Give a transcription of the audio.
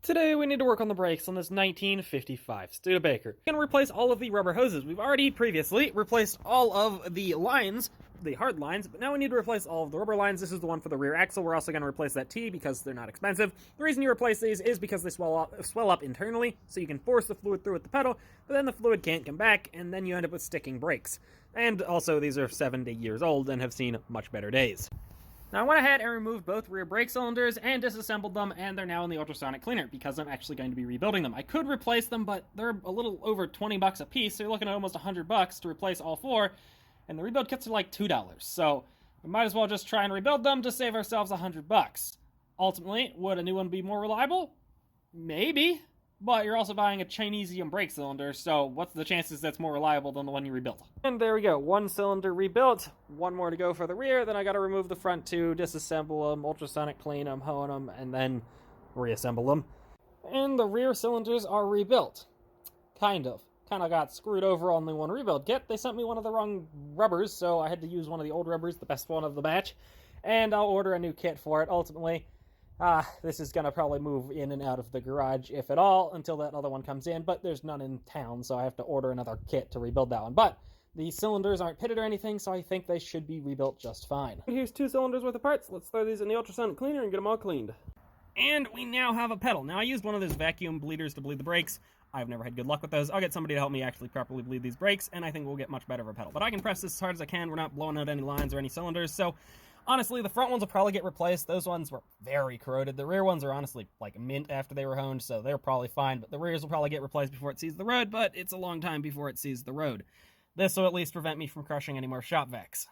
Today we need to work on the brakes on this 1955 Studebaker. We're going to replace all of the rubber hoses. We've already previously replaced all of the lines, the hard lines, but now we need to replace all of the rubber lines. This is the one for the rear axle. We're also going to replace that T because they're not expensive. The reason you replace these is because they swell up internally, so you can force the fluid through with the pedal, but then the fluid can't come back, and then you end up with sticking brakes. And also, these are 70 years old and have seen much better days. Now I went ahead and removed both rear brake cylinders and disassembled them, and they're now in the ultrasonic cleaner because I'm actually going to be rebuilding them. I could replace them, but they're a little over 20 bucks a piece, so you're looking at almost 100 bucks to replace all four, and the rebuild kits are like $2. So we might as well just try and rebuild them to save ourselves 100 bucks. Ultimately, would a new one be more reliable? Maybe. But you're also buying a Chinesium brake cylinder, so what's the chances that's more reliable than the one you rebuilt? And there we go, one cylinder rebuilt, one more to go for the rear, then I gotta remove the front two, disassemble them, ultrasonic clean them, hone them, and then reassemble them. And the rear cylinders are rebuilt. Kind of got screwed over on the one rebuild kit. They sent me one of the wrong rubbers, so I had to use one of the old rubbers, the best one of the batch, and I'll order a new kit for it ultimately. This is going to probably move in and out of the garage, if at all, until that other one comes in, but there's none in town, so I have to order another kit to rebuild that one. But the cylinders aren't pitted or anything, so I think they should be rebuilt just fine. Here's 2 cylinders worth of parts. Let's throw these in the ultrasonic cleaner and get them all cleaned. And we now have a pedal. Now, I used one of those vacuum bleeders to bleed the brakes. I've never had good luck with those. I'll get somebody to help me actually properly bleed these brakes, and I think we'll get much better of a pedal. But I can press this as hard as I can. We're not blowing out any lines or any cylinders, so honestly, the front ones will probably get replaced. Those ones were very corroded. The rear ones are honestly like mint after they were honed, so they're probably fine. But the rears will probably get replaced before it sees the road, but it's a long time before it sees the road. This will at least prevent me from crushing any more shop vacs.